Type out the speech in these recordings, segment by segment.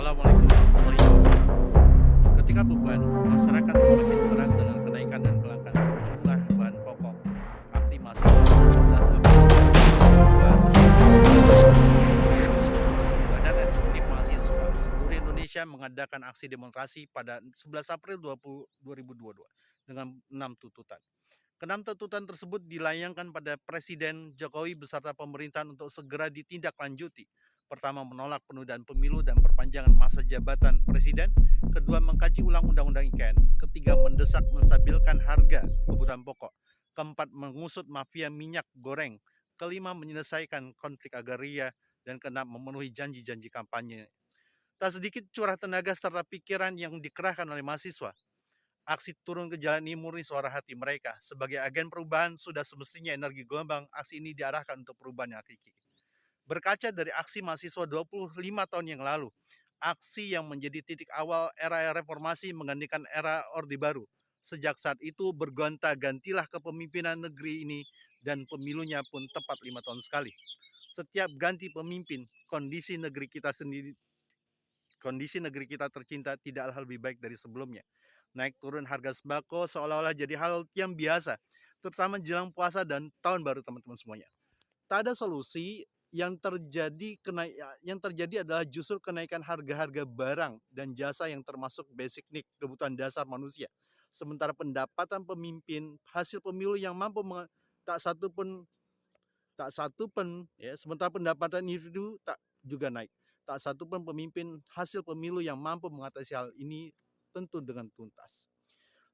Assalamualaikum warahmatullahi wabarakatuh. Ketika beban masyarakat semakin berat dengan kenaikan dan kelangkaan sejumlah bahan pokok, aksi mahasiswa pada 11 April 2022 sebagai Badan Eksekutif Mahasiswa seluruh Indonesia mengadakan aksi demonstrasi pada 11 April 2022 dengan 6 tuntutan. Keenam tuntutan tersebut dilayangkan pada Presiden Jokowi beserta pemerintahan untuk segera ditindaklanjuti. Pertama, menolak penundaan pemilu dan perpanjangan masa jabatan presiden. Kedua, mengkaji ulang undang-undang IKN. Ketiga, mendesak menstabilkan harga kebutuhan pokok. Keempat, mengusut mafia minyak goreng. Kelima, menyelesaikan konflik agraria. Dan keenam, memenuhi janji-janji kampanye. Tak sedikit curah tenaga serta pikiran yang dikerahkan oleh mahasiswa. Aksi turun ke jalan ini murni suara hati mereka. Sebagai agen perubahan, sudah semestinya energi gelombang aksi ini diarahkan untuk perubahan yang hakiki. Berkaca dari aksi mahasiswa 25 tahun yang lalu, aksi yang menjadi titik awal era reformasi menggantikan era Orde Baru. Sejak saat itu bergonta-gantilah kepemimpinan negeri ini dan pemilunya pun tepat 5 tahun sekali. Setiap ganti pemimpin, kondisi negeri kita tercinta tidaklah lebih baik dari sebelumnya. Naik turun harga sembako seolah-olah jadi hal yang biasa, terutama jelang puasa dan tahun baru teman-teman semuanya. Tak ada solusi yang terjadi adalah justru kenaikan harga-harga barang dan jasa yang termasuk basic need, kebutuhan dasar manusia. Sementara pendapatan pemimpin hasil pemilu yang mampu tak satu pun ya, sementara pendapatan individu tak juga naik. Tak satu pun pemimpin hasil pemilu yang mampu mengatasi hal ini tentu dengan tuntas.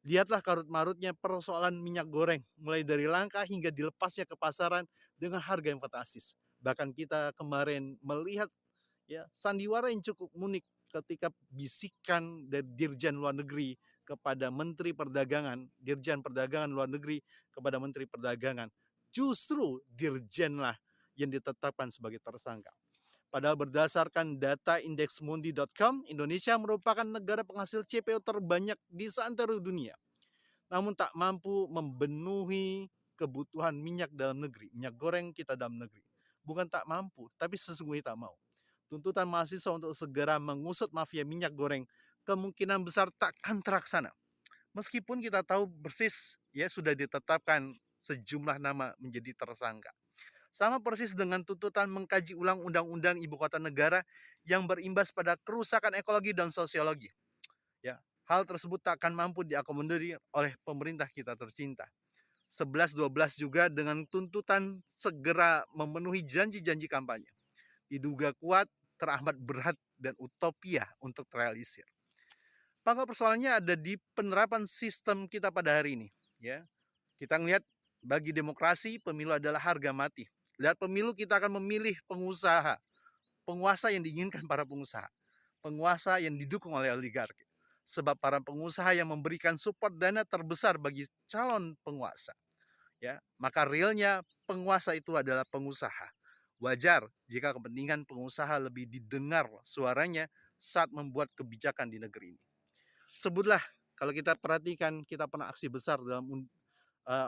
Lihatlah karut-marutnya persoalan minyak goreng, mulai dari langka hingga dilepasnya ke pasaran dengan harga yang fantastis. Bahkan kita kemarin melihat ya sandiwara yang cukup unik ketika bisikan dari Dirjen Luar Negeri kepada Menteri Perdagangan, Dirjen Perdagangan Luar Negeri kepada Menteri Perdagangan. Justru Dirjenlah yang ditetapkan sebagai tersangka. Padahal berdasarkan data indeksmundi.com, Indonesia merupakan negara penghasil CPO terbanyak di seantero dunia. Namun tak mampu memenuhi kebutuhan minyak dalam negeri, minyak goreng kita dalam negeri. Bukan tak mampu, tapi sesungguhnya tak mau. Tuntutan mahasiswa untuk segera mengusut mafia minyak goreng kemungkinan besar takkan terlaksana. Meskipun kita tahu persis ya sudah ditetapkan sejumlah nama menjadi tersangka. Sama persis dengan tuntutan mengkaji ulang undang-undang ibu kota negara yang berimbas pada kerusakan ekologi dan sosiologi. Ya, hal tersebut tak akan mampu diakomodir oleh pemerintah kita tercinta. 11-12 juga dengan tuntutan segera memenuhi janji-janji kampanye. Diduga kuat, teramat berat dan utopia untuk terrealisir. Pangkal persoalannya ada di penerapan sistem kita pada hari ini. Ya, kita ngelihat bagi demokrasi pemilu adalah harga mati. Lihat pemilu kita akan memilih penguasa yang diinginkan para pengusaha, penguasa yang didukung oleh oligarki. Sebab para pengusaha yang memberikan support dana terbesar bagi calon penguasa. Ya, maka realnya penguasa itu adalah pengusaha. Wajar jika kepentingan pengusaha lebih didengar suaranya saat membuat kebijakan di negeri ini. Sebutlah kalau kita perhatikan kita pernah aksi besar dalam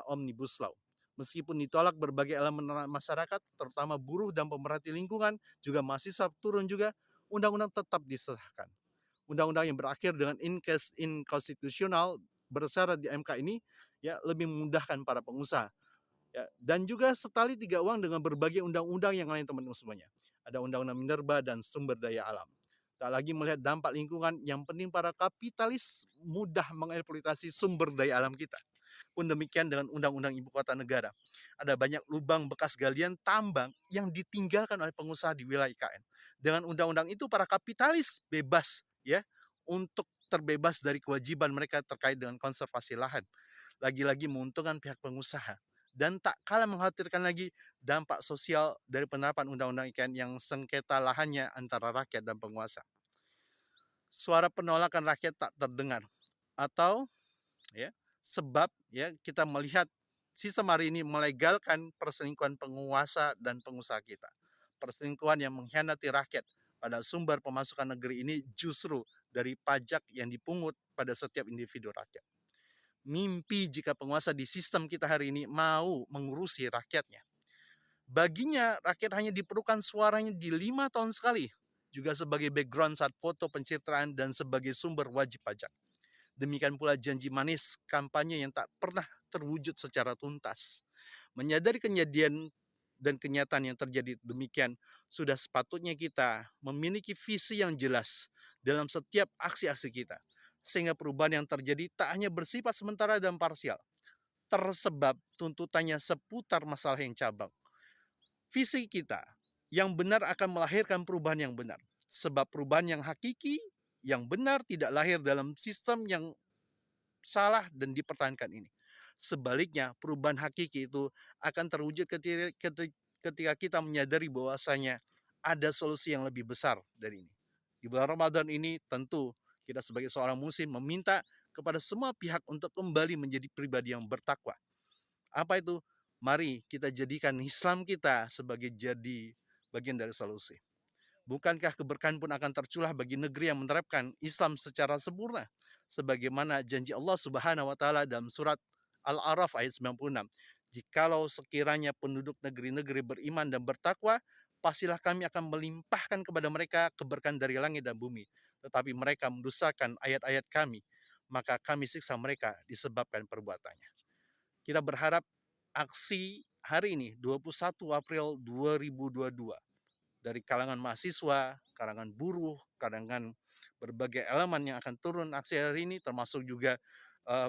Omnibus Law. Meskipun ditolak berbagai elemen masyarakat, terutama buruh dan pemerhati lingkungan, juga mahasiswa turun juga, undang-undang tetap disahkan. Undang-undang yang berakhir dengan inkonstitusional bersyarat di MK ini ya lebih memudahkan para pengusaha. Ya, dan juga setali tiga uang dengan berbagai undang-undang yang lain teman-teman semuanya. Ada undang-undang minerba dan sumber daya alam. Tak lagi melihat dampak lingkungan, yang penting para kapitalis mudah mengeksploitasi sumber daya alam kita. Pun demikian dengan undang-undang ibu kota negara. Ada banyak lubang bekas galian tambang yang ditinggalkan oleh pengusaha di wilayah IKN. Dengan undang-undang itu para kapitalis bebas ya untuk terbebas dari kewajiban mereka terkait dengan konservasi lahan. Lagi-lagi menguntungkan pihak pengusaha. Dan tak kalah mengkhawatirkan lagi dampak sosial dari penerapan undang-undang IKN yang sengketa lahannya antara rakyat dan penguasa. Suara penolakan rakyat tak terdengar. Atau ya sebab ya kita melihat sistem hari ini melegalkan perselingkuhan penguasa dan pengusaha kita. Perselingkuhan yang mengkhianati rakyat, pada sumber pemasukan negeri ini justru dari pajak yang dipungut pada setiap individu rakyat. Mimpi jika penguasa di sistem kita hari ini mau mengurusi rakyatnya. Baginya rakyat hanya diperlukan suaranya di 5 tahun sekali. juga sebagai background saat foto pencitraan dan sebagai sumber wajib pajak. Demikian pula janji manis kampanye yang tak pernah terwujud secara tuntas. Menyadari kejadian dan kenyataan yang terjadi demikian, sudah sepatutnya kita memiliki visi yang jelas dalam setiap aksi-aksi kita. Sehingga perubahan yang terjadi tak hanya bersifat sementara dan parsial, tersebab tuntutannya seputar masalah yang cabang. Visi kita yang benar akan melahirkan perubahan yang benar. Sebab perubahan yang hakiki, yang benar tidak lahir dalam sistem yang salah dan dipertahankan ini. Sebaliknya, perubahan hakiki itu akan terwujud ketika kita menyadari bahwasanya ada solusi yang lebih besar dari ini. Di bulan Ramadan ini tentu kita sebagai seorang muslim meminta kepada semua pihak untuk kembali menjadi pribadi yang bertakwa. Apa itu? Mari kita jadikan Islam kita sebagai jadi bagian dari solusi. Bukankah keberkahan pun akan tercurah bagi negeri yang menerapkan Islam secara sempurna? Sebagaimana janji Allah Subhanahu wa taala dalam surat Al-A'raf ayat 96. Jikalau sekiranya penduduk negeri-negeri beriman dan bertakwa, pastilah kami akan melimpahkan kepada mereka keberkahan dari langit dan bumi. Tetapi mereka mendustakan ayat-ayat kami, maka kami siksa mereka disebabkan perbuatannya. Kita berharap aksi hari ini 21 April 2022 dari kalangan mahasiswa, kalangan buruh, kalangan berbagai elemen yang akan turun aksi hari ini, termasuk juga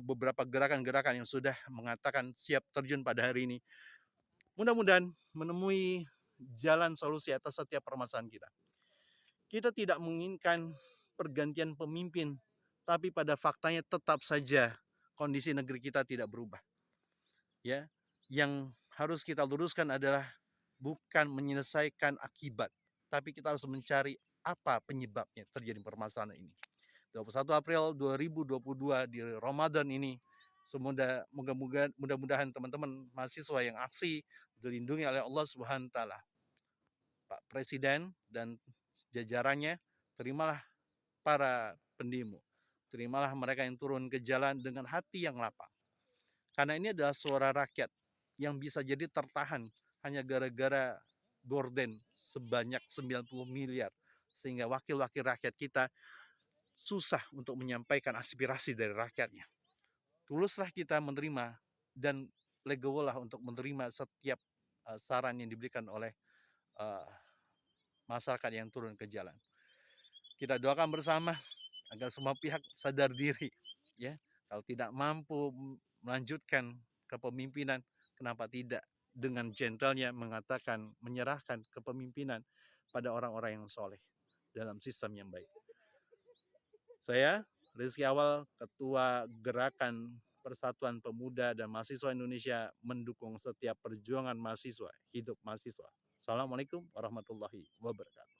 beberapa gerakan-gerakan yang sudah mengatakan siap terjun pada hari ini. Mudah-mudahan menemui jalan solusi atas setiap permasalahan kita. Kita tidak menginginkan pergantian pemimpin, tapi pada faktanya tetap saja kondisi negeri kita tidak berubah. Ya, yang harus kita luruskan adalah bukan menyelesaikan akibat, tapi kita harus mencari apa penyebabnya terjadi permasalahan ini. 21 April 2022 di Ramadan ini, mudah-mudahan teman-teman mahasiswa yang aksi dilindungi oleh Allah Subhanahu wa taala. Pak Presiden dan jajarannya, terimalah para pendemo. Terimalah mereka yang turun ke jalan dengan hati yang lapang. Karena ini adalah suara rakyat yang bisa jadi tertahan hanya gara-gara gorden sebanyak 90 miliar. Sehingga wakil-wakil rakyat kita susah untuk menyampaikan aspirasi dari rakyatnya. Tuluslah kita menerima dan legowolah untuk menerima setiap saran yang diberikan oleh masyarakat yang turun ke jalan. Kita doakan bersama agar semua pihak sadar diri, ya. Kalau tidak mampu melanjutkan kepemimpinan, kenapa tidak dengan gentlenya mengatakan menyerahkan kepemimpinan pada orang-orang yang soleh dalam sistem yang baik. Saya Rizky Awal, Ketua Gerakan Persatuan Pemuda dan Mahasiswa Indonesia, mendukung setiap perjuangan mahasiswa, hidup mahasiswa. Assalamualaikum warahmatullahi wabarakatuh.